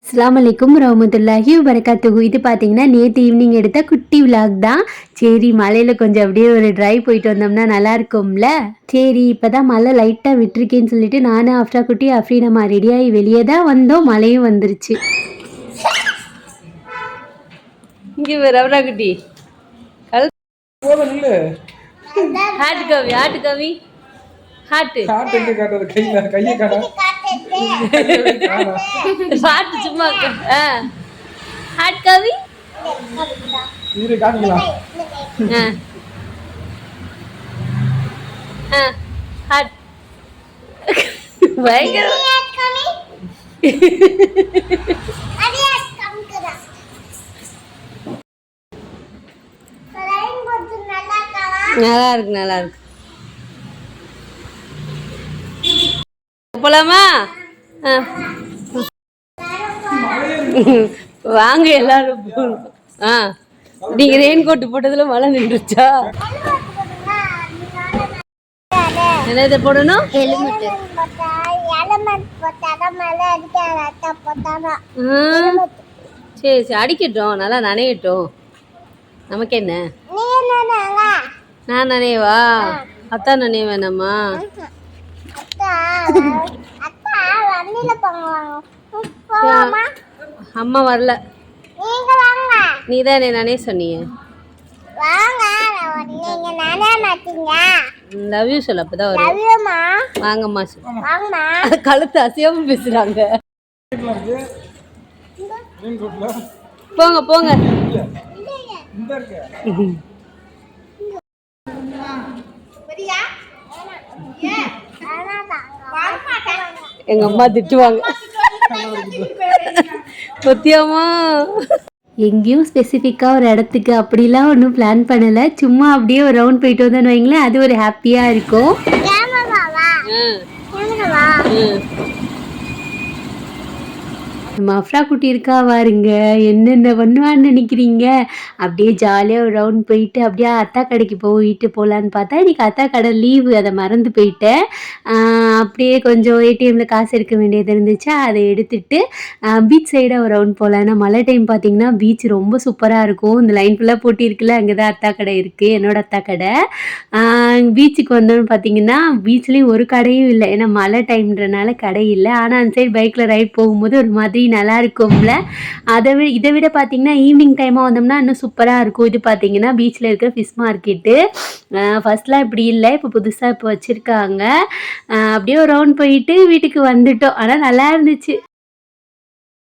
அஸ்ஸலாமு அலைக்கும் வரஹ்மத்துல்லாஹி வபரகாத்துஹு. இது பார்த்தீங்கன்னா நேற்று ஈவினிங் எடுத்த குட்டி விலாக் தான். சரி மலையில் கொஞ்சம் அப்படியே ஒரு ட்ரைவ் போயிட்டு வந்தோம்னா நல்லா இருக்கும்ல. சரி இப்போ தான் மழை லைட்டாக விட்டுருக்கேன்னு சொல்லிட்டு நானும் அஃப்ரா குட்டி அஃப்ரீனம்மா ரெடியாகி வெளியே தான் வந்தோம். மழையும் வந்துருச்சு. இங்கே வேறு அஃப்ரா குட்டி ஹாட்டு கவி ஹாட்டு கவி ஹாட்டு கையை பாட்டு சும்மா ஹாட் கவி ஹாட் பயங்கர நல்லா இருக்கு நல்லா இருக்கு. போலாமா? வாங்க எல்லாரும். நீங்க ரெயின் கோட் போட்டதுல மழை நின்றுச்சா? என்னது போடணும்? ஹெல்மெட். சரி சரி அடிக்கட்டும், நல்லா நனையட்டும். நமக்கு என்ன, நான் நனையவா? அத்தா நனைய வேணாமா? அம்மா வரல, நீ தான் நானே சொன்னீங்க. லவ் யூ சொல்ல, அப்பதான் வரும். வாங்கம்மா சொல்லு. கழுத்து அசையாம பேசுறாங்க. போங்க போங்க. எங்க அம்மா திட்டுவாங்க. பத்தியாமா எங்கேயும் ஸ்பெசிஃபிக்காக ஒரு இடத்துக்கு அப்படிலாம் ஒன்றும் பிளான் பண்ணலை. சும்மா அப்படியே ஒரு ரவுண்ட் போயிட்டு வந்தோன்னு வைங்களேன், அது ஒரு ஹாப்பியாக இருக்கும். நம்ம அஃப்ரா குட்டி இருக்கா பாருங்க, என்னென்ன பண்ணுவான்னு நினைக்கிறீங்க. அப்படியே ஜாலியாக ஒரு ரவுண்ட் போயிட்டு அப்படியே அத்தா கடைக்கு போயிட்டு போகலான்னு பார்த்தா இன்றைக்கி அத்தா கடை லீவு, அதை மறந்து போயிட்டேன். அப்படியே கொஞ்சம் ஏடிஎம்மில் காசு எடுக்க வேண்டியது இருந்துச்சு, அதை எடுத்துகிட்டு பீச் சைடாக ஒரு ரவுண்ட் போகலாம். ஏன்னா மழை டைம் பார்த்திங்கன்னா பீச் ரொம்ப சூப்பராக இருக்கும். இந்த லைன் ஃபுல்லாக போட்டி இருக்குல்ல, அங்கே தான் அத்தா கடை இருக்குது, என்னோடய அத்தா கடை. பீச்சுக்கு வந்தோன்னு பார்த்தீங்கன்னா பீச்லேயும் ஒரு கடையும் இல்லை, ஏன்னா மழை டைம்ன்றனால கடை இல்லை. ஆனால் அந்த சைடு பைக்கில் ரைட் போகும்போது ஒரு மாதிரி நல்லா இருக்கும்ல. இதை விட பார்த்தீங்கன்னா ஈவினிங் டைமாக வந்தோம்னா இன்னும் சூப்பராக இருக்கும். இது பார்த்தீங்கன்னா பீச்சில் இருக்கிற ஃபிஷ் மார்க்கெட்டு. ஃபர்ஸ்ட்லாம் இப்படி இல்லை, இப்போ புதுசாக இப்போ வச்சுருக்காங்க. அப்படியே ஒரு ரவுண்ட் போயிட்டு வீட்டுக்கு வந்துட்டோம். ஆனால் நல்லா இருந்துச்சு.